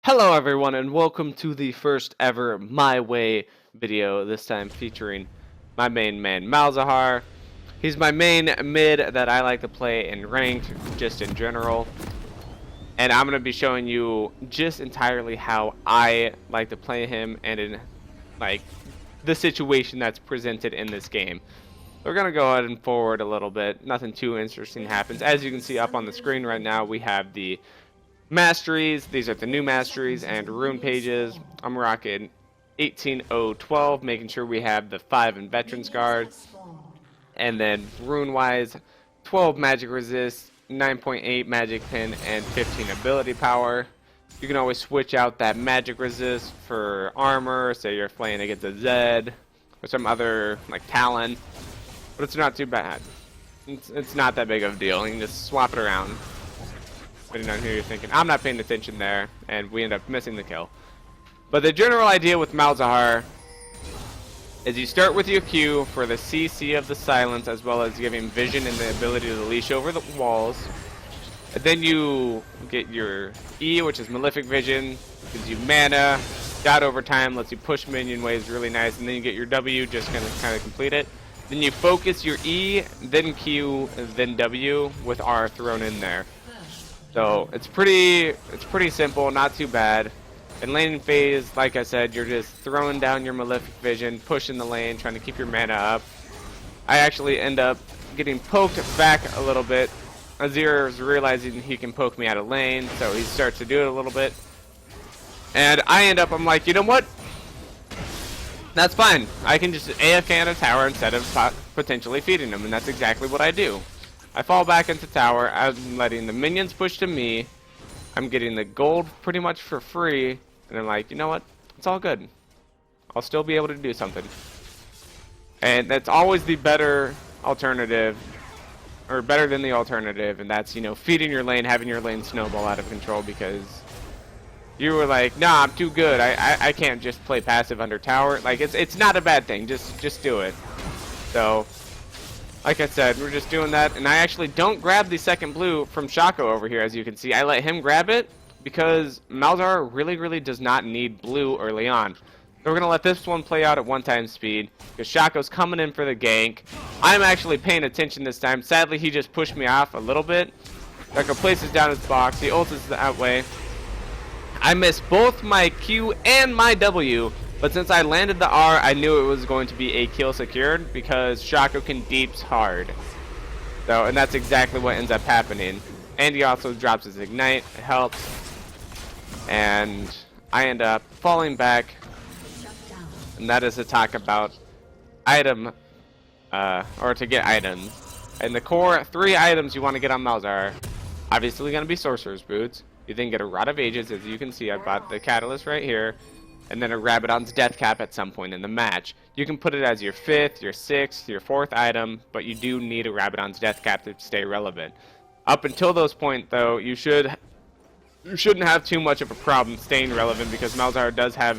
Hello everyone and welcome to the first ever My Way video, this time featuring my main man Malzahar. He's my main mid that I like to play in ranked, just in general. And I'm going to be showing you just entirely how I like to play him and in like the situation that's presented in this game. We're going to go ahead and forward a little bit. Nothing too interesting happens. As you can see up on the screen right now, we have the masteries. These are the new masteries and rune pages. I'm rocking 18012, making sure we have the 5 in Veterans Guard. And then rune wise, 12 magic resist, 9.8 magic pin, and 15 ability power. You can always switch out that magic resist for armor, say you're playing against a Zed or some other like Talon, but it's not too bad. It's not that big of a deal. You can just swap it around depending on who you're thinking. I'm not paying attention there, and we end up missing the kill. But the general idea with Malzahar is you start with your Q for the CC of the silence, as well as giving vision and the ability to leash over the walls. And then you get your E, which is Malefic Vision, gives you mana, dot over time, lets you push minion waves really nice, and then you get your W, just gonna kind of complete it. Then you focus your E, then Q, then W, with R thrown in there. So it's pretty simple, not too bad. In laning phase, like I said, you're just throwing down your Malefic Vision, pushing the lane, trying to keep your mana up. I actually end up getting poked back a little bit. Azir is realizing he can poke me out of lane, so he starts to do it a little bit. And I'm like, you know what? That's fine. I can just AFK on a tower instead of potentially feeding him, and that's exactly what I do. I fall back into tower. I'm letting the minions push to me. I'm getting the gold pretty much for free. And I'm like, you know what? It's all good. I'll still be able to do something. And that's always the better alternative. Or better than the alternative. And that's, you know, feeding your lane, having your lane snowball out of control. Because you were like, nah, I'm too good. I can't just play passive under tower. Like, it's not a bad thing. Just do it. So, like I said, we're just doing that, and I actually don't grab the second blue from Shaco over here, as you can see. I let him grab it because Malzahar really does not need blue early on. So we're going to let this one play out at 1 speed, because Shaco's coming in for the gank. I'm actually paying attention this time. Sadly, he just pushed me off a little bit. Shaco places down his box. He ults the outway. I missed both my Q and my W. But since I landed the R, I knew it was going to be a kill secured because Shaco can deeps hard. So, and that's exactly what ends up happening. And he also drops his ignite, it helps. And I end up falling back. And that is to talk about item, or to get items. And the core 3 items you want to get on Malzahar, obviously going to be Sorcerer's Boots. You then get a Rod of Ages, as you can see. I bought the Catalyst right here. And then a Rabadon's Death Cap at some point in the match. You can put it as your 5th, your 6th, your 4th item, but you do need a Rabadon's Death Cap to stay relevant. Up until those points, though, you shouldn't have too much of a problem staying relevant because Malzahar does have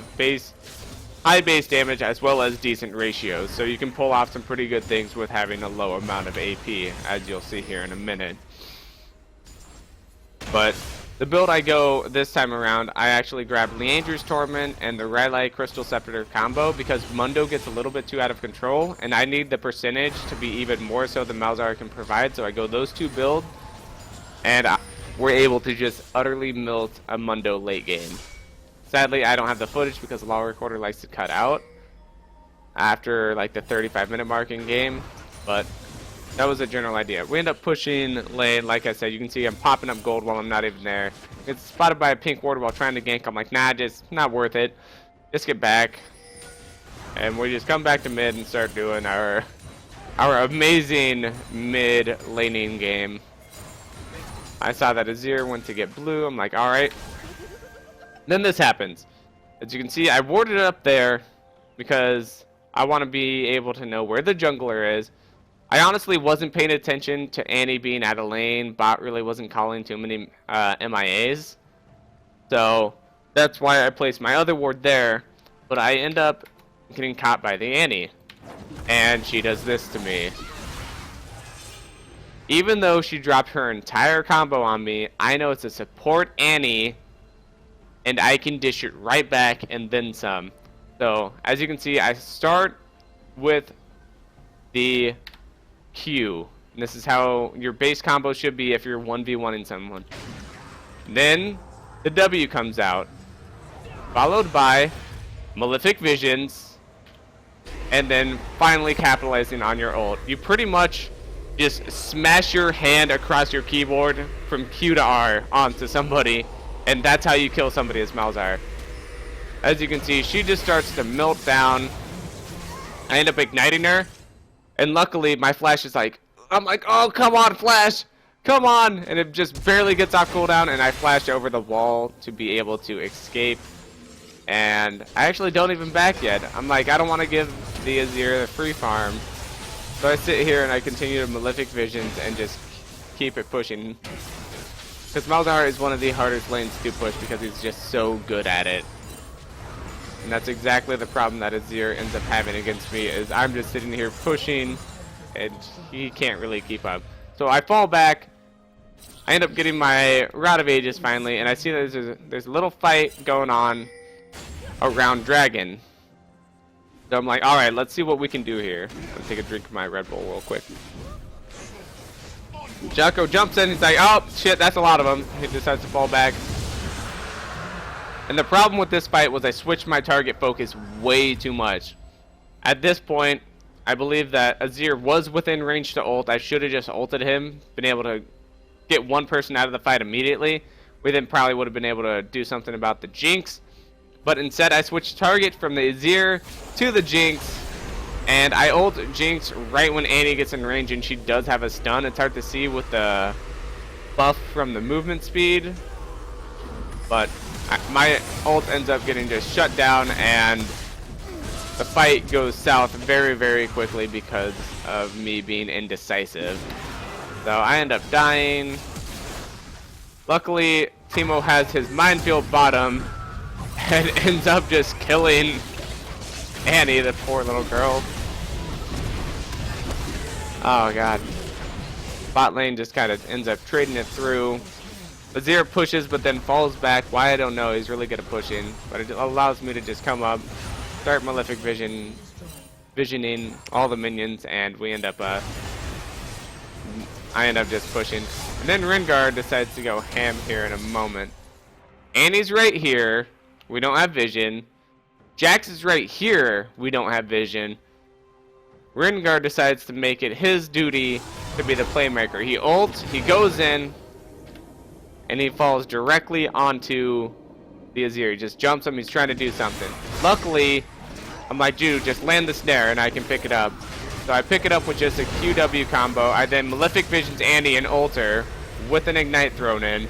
high base damage as well as decent ratios, so you can pull off some pretty good things with having a low amount of AP, as you'll see here in a minute. But the build I go this time around, I actually grabbed Leandre's Torment and the Rylai Crystal Scepter combo because Mundo gets a little bit too out of control, and I need the percentage to be even more so than Malzahar can provide, so I go those 2 builds, and we're able to just utterly melt a Mundo late game. Sadly, I don't have the footage because the Law Recorder likes to cut out after like the 35-minute mark in game, but that was the general idea. We end up pushing lane. Like I said, you can see I'm popping up gold while I'm not even there. It's spotted by a pink ward while trying to gank. I'm like, nah, just not worth it. Just get back. And we just come back to mid and start doing our amazing mid laning game. I saw that Azir went to get blue. I'm like, alright. Then this happens. As you can see, I warded it up there because I want to be able to know where the jungler is. I honestly wasn't paying attention to Annie being out of lane. Bot really wasn't calling too many MIAs. So that's why I placed my other ward there. But I end up getting caught by the Annie. And she does this to me. Even though she dropped her entire combo on me, I know it's a support Annie and I can dish it right back and then some. So as you can see, I start with the Q. And this is how your base combo should be if you're 1v1ing someone. Then the W comes out, followed by Malefic Visions, and then finally capitalizing on your ult. You pretty much just smash your hand across your keyboard from Q to R onto somebody, and that's how you kill somebody as Malzahar. As you can see, she just starts to melt down. I end up igniting her, and luckily my flash is like, I'm like, oh, come on, flash, come on, and it just barely gets off cooldown, and I flash over the wall to be able to escape. And I actually don't even back yet. I'm like, I don't want to give the Azir the free farm. So I sit here and I continue to Malefic Visions and just keep it pushing. Because Malzahar is one of the hardest lanes to push because he's just so good at it. And that's exactly the problem that Azir ends up having against me, is I'm just sitting here pushing and he can't really keep up. So I fall back. I end up getting my Rod of Ages finally, and I see that there's a little fight going on around Dragon. So I'm like, alright, let's see what we can do here. Let's take a drink of my Red Bull real quick. Jocko jumps in, he's like, oh shit, that's a lot of them. He decides to fall back. And the problem with this fight was I switched my target focus way too much. At this point, I believe that Azir was within range to ult. I should have just ulted him, been able to get one person out of the fight immediately. We then probably would have been able to do something about the Jinx. But instead, I switched target from the Azir to the Jinx, and I ult Jinx right when Annie gets in range, and she does have a stun. It's hard to see with the buff from the movement speed, but my ult ends up getting just shut down, and the fight goes south very, very quickly because of me being indecisive. So I end up dying. Luckily, Teemo has his minefield bottom, and ends up just killing Annie, the poor little girl. Oh god. Bot lane just kind of ends up trading it through. Azir pushes but then falls back. Why, I don't know. He's really good at pushing. But it allows me to just come up, start Malefic visioning all the minions, and we end up I end up just pushing. And then Rengar decides to go ham here in a moment. Annie's right here. We don't have vision. Jax is right here. We don't have vision. Rengar decides to make it his duty to be the playmaker. He ults, he goes in, and he falls directly onto the Azir. He just jumps him, he's trying to do something. Luckily, I'm like, dude, just land the snare and I can pick it up. So I pick it up with just a QW combo. I then Malefic Visions Annie and ult her with an Ignite thrown in.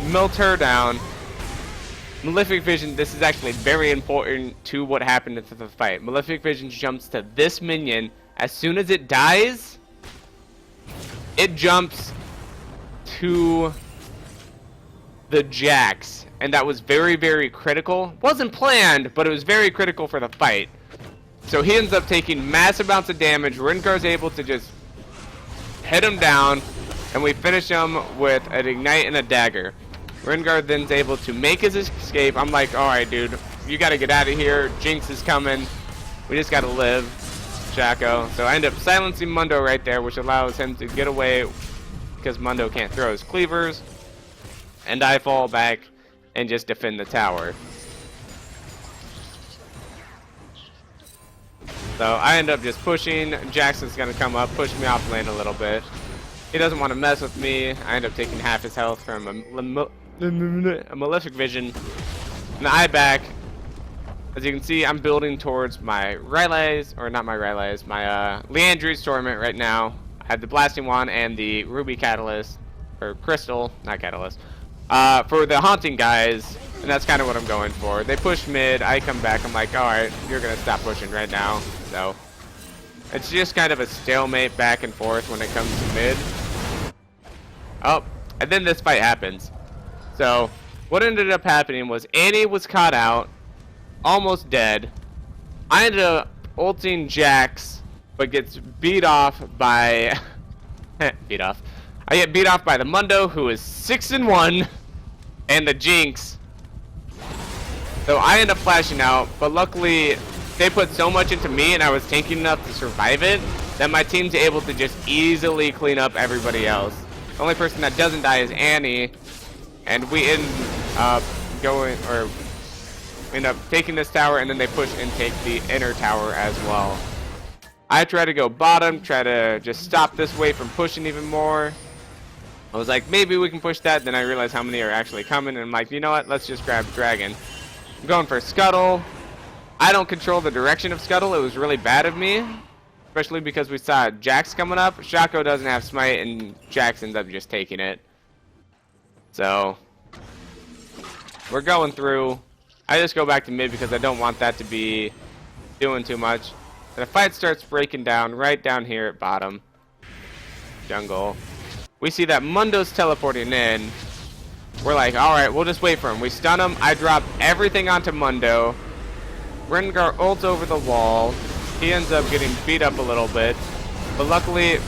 Melt her down. Malefic Vision, this is actually very important to what happened in the fight. Malefic Vision jumps to this minion. As soon as it dies, it jumps to the Jax. And that was very, very critical. Wasn't planned, but it was very critical for the fight. So he ends up taking massive amounts of damage. Rengar's able to just hit him down, and we finish him with an Ignite and a Dagger. Rengar then's able to make his escape. I'm like, alright, dude, you gotta get out of here. Jinx is coming. We just gotta live, Jacko. So I end up silencing Mundo right there, which allows him to get away because Mundo can't throw his cleavers. And I fall back and just defend the tower. So I end up just pushing. Jackson's gonna come up, push me off lane a little bit. He doesn't want to mess with me. I end up taking half his health from a Malefic Vision. And I back. As you can see, I'm building towards my Rylays, or not my Rylays, my Leandry's Torment right now. I have the Blasting Wand and the Ruby Catalyst, or Crystal, not Catalyst, for the Haunting guys, and that's kind of what I'm going for. They push mid, I come back, I'm like, alright, you're going to stop pushing right now. So it's just kind of a stalemate back and forth when it comes to mid. Oh, and then this fight happens. So what ended up happening was Annie was caught out, almost dead. I ended up ulting Jax, but gets beat off by I get beat off by the Mundo, who is 6-1. and the Jinx. So I end up flashing out, but luckily they put so much into me and I was tanking enough to survive it that my team's able to just easily clean up everybody else. The only person that doesn't die is Annie, and we end up taking this tower, and then they push and take the inner tower as well. I try to go bottom, try to just stop this wave from pushing even more. I was like, maybe we can push that, then I realized how many are actually coming, and I'm like, you know what, let's just grab Dragon. I'm going for Scuttle. I don't control the direction of Scuttle. It was really bad of me, especially because we saw Jax coming up. Shaco doesn't have Smite, and Jax ends up just taking it. So we're going through. I just go back to mid because I don't want that to be doing too much. And the fight starts breaking down right down here at bottom jungle. We see that Mundo's teleporting in. We're like, alright, we'll just wait for him. We stun him. I drop everything onto Mundo. Rengar ults over the wall. He ends up getting beat up a little bit. But luckily,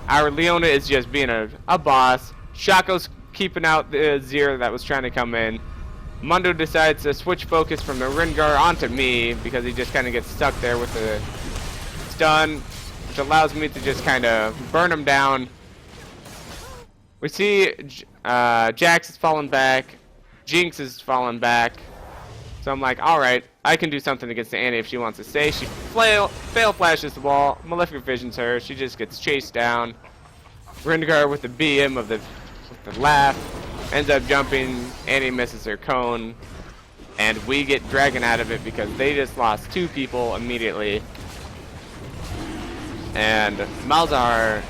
our Leona is just being a boss. Shaco's keeping out the Zir that was trying to come in. Mundo decides to switch focus from the Rengar onto me because he just kind of gets stuck there with the stun, which allows me to just kind of burn him down. We see Jax is falling back, Jinx is falling back, so I'm like, alright, I can do something against the Annie if she wants to stay. She fail flashes the wall, Malefic Visions her, she just gets chased down. Rengar with the BM of the laugh, ends up jumping, Annie misses her cone, and we get Dragon out of it because they just lost 2 people immediately. And Malzahar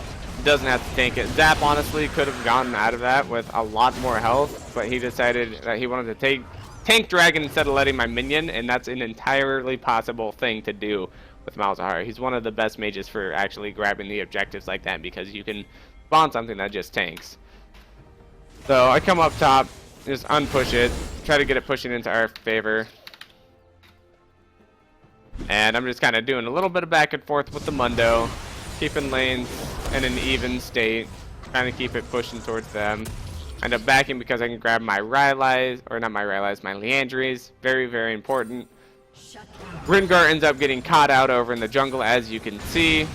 doesn't have to tank it. Zap honestly could have gotten out of that with a lot more health, but he decided that he wanted to tank Dragon instead of letting my minion, and that's an entirely possible thing to do with Malzahar. He's one of the best mages for actually grabbing the objectives like that because you can spawn something that just tanks. So I come up top, just unpush it, try to get it pushing into our favor. And I'm just kind of doing a little bit of back and forth with the Mundo, keeping lanes in an even state, trying to keep it pushing towards them. End up backing because I can grab my Rylai's, or not my Rylai's, my Liandry's. Very, very important. Rengar ends up getting caught out over in the jungle, as you can see.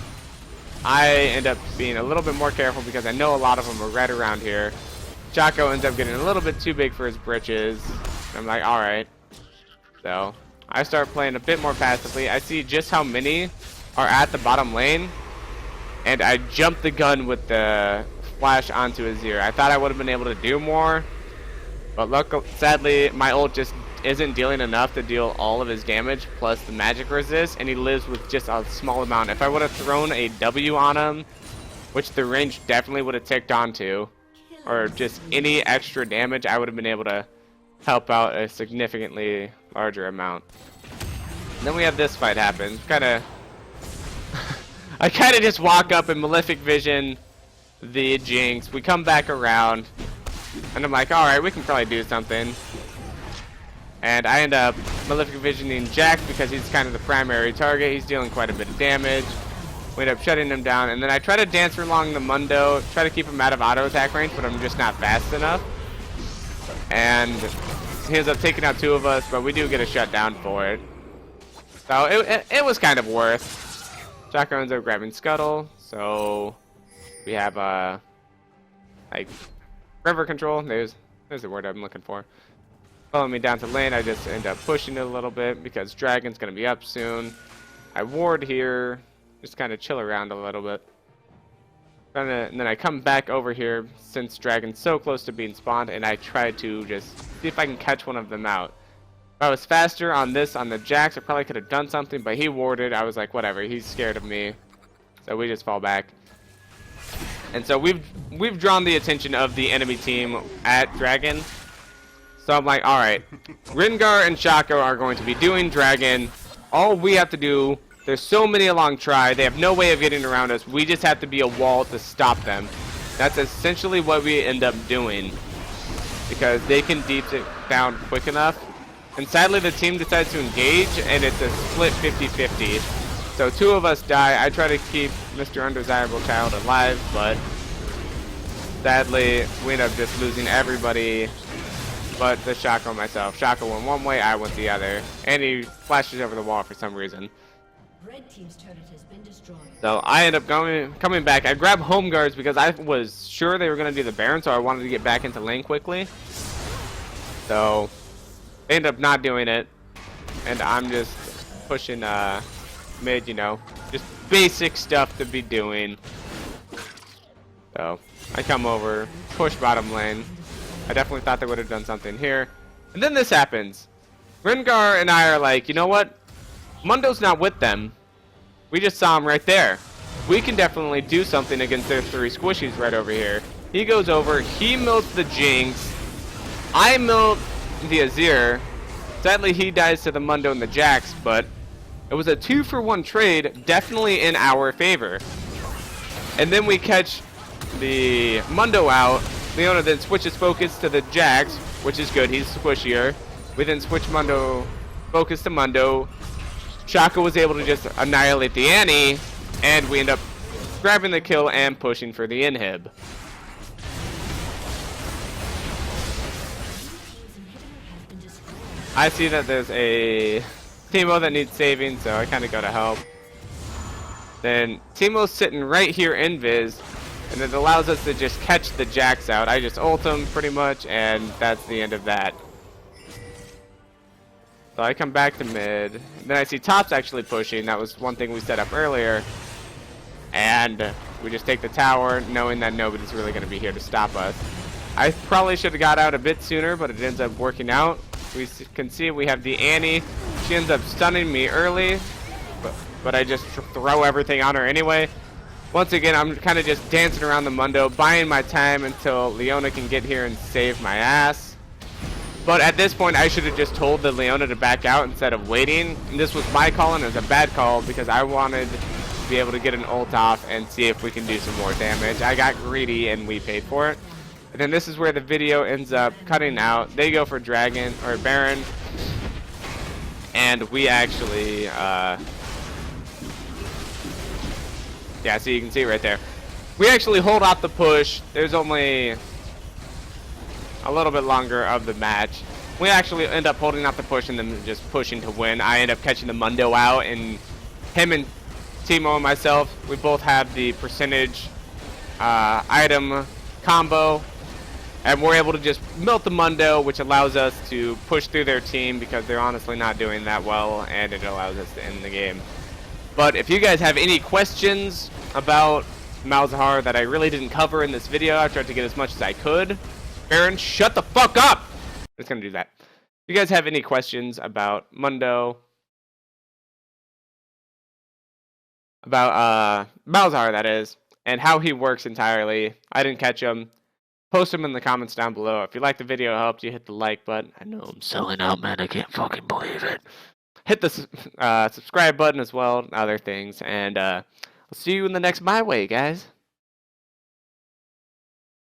I end up being a little bit more careful because I know a lot of them are right around here. Shaco ends up getting a little bit too big for his britches. I'm like, alright. So I start playing a bit more passively. I see just how many are at the bottom lane, and I jump the gun with the flash onto Azir. I thought I would have been able to do more, but sadly my ult just isn't dealing enough to deal all of his damage plus the magic resist, and he lives with just a small amount. If I would have thrown a W on him, which the range definitely would have ticked onto, or just any extra damage, I would have been able to help out a significantly larger amount. And then we have this fight happen. I kind of just walk up and Malefic Vision the Jinx. We come back around, and I'm like, alright, we can probably do something. And I end up Malefic Visioning Jax because he's kind of the primary target. He's dealing quite a bit of damage. We end up shutting him down, and then I try to dance along the Mundo, try to keep him out of auto attack range, but I'm just not fast enough. And he ends up taking out 2 of us, but we do get a shutdown for it. So it was kind of worth. Shaco ends up grabbing Scuttle, so we have like river control. There's the word I'm looking for. Following me down to lane, I just end up pushing it a little bit because Dragon's gonna be up soon. I ward here. Just kind of chill around a little bit. And then I come back over here since Dragon's so close to being spawned, and I try to just see if I can catch one of them out. If I was faster on the Jax, I probably could have done something, but he warded. I was like, whatever, he's scared of me. So we just fall back. And so we've drawn the attention of the enemy team at Dragon. So I'm like, alright, Rengar and Shaco are going to be doing Dragon. All we have to do, there's so many along Tri, they have no way of getting around us. We just have to be a wall to stop them. That's essentially what we end up doing, because they can deep it down quick enough. And sadly the team decides to engage, and it's a split 50-50. So 2 of us die. I try to keep Mr. Undesirable Child alive, but sadly we end up just losing everybody but the Shaco myself. Shaco went one way, I went the other. And he flashes over the wall for some reason. Red team's turret has been destroyed. So I end up coming back. I grabbed home guards because I was sure they were going to do the Baron, so I wanted to get back into lane quickly. So they end up not doing it. And I'm just pushing mid, you know, just basic stuff to be doing. So I come over, push bottom lane. I definitely thought they would have done something here. And then this happens. Rengar and I are like, you know what? Mundo's not with them. We just saw him right there. We can definitely do something against their 3 squishies right over here. He goes over, he milks the Jinx. I milk the Azir. Sadly, he dies to the Mundo and the Jax, but it was a 2-for-1 trade, definitely in our favor. And then we catch the Mundo out. Leona then switches focus to the Jax, which is good. He's squishier. We then switch Mundo focus to Mundo. Shaka was able to just annihilate the Annie, and we end up grabbing the kill and pushing for the inhib. I see that there's a Teemo that needs saving, so I kind of go to help. Then Teemo's sitting right here in Viz, and it allows us to just catch the Jax out. I just ult him pretty much, and that's the end of that. So I come back to mid. Then I see Top's actually pushing. That was one thing we set up earlier. And we just take the tower, knowing that nobody's really going to be here to stop us. I probably should have got out a bit sooner, but it ends up working out. We can see we have the Annie. She ends up stunning me early, but I just throw everything on her anyway. Once again, I'm kind of just dancing around the Mundo, buying my time until Leona can get here and save my ass. But at this point, I should have just told the Leona to back out instead of waiting. And this was my call, and it was a bad call because I wanted to be able to get an ult off and see if we can do some more damage. I got greedy, and we paid for it. And then this is where the video ends up cutting out. They go for Dragon, or Baron. And we actually, yeah, so you can see right there. We actually hold off the push. There's only a little bit longer of the match. We actually end up holding out the push and then just pushing to win. I end up catching the Mundo out, and him and Teemo and myself, we both have the percentage item combo, and we're able to just melt the Mundo, which allows us to push through their team because they're honestly not doing that well, and it allows us to end the game. But if you guys have any questions about Malzahar that I really didn't cover in this video, I tried to get as much as I could. Baron, shut the fuck up! I'm just gonna do that. If you guys have any questions about Mundo, about Malzahar that is, and how he works entirely, I didn't catch him, post them in the comments down below. If you like the video, it helped you hit the like button. I know I'm selling out, man. I can't fucking believe it. Hit the subscribe button as well, and other things. And I'll see you in the next My Way, guys.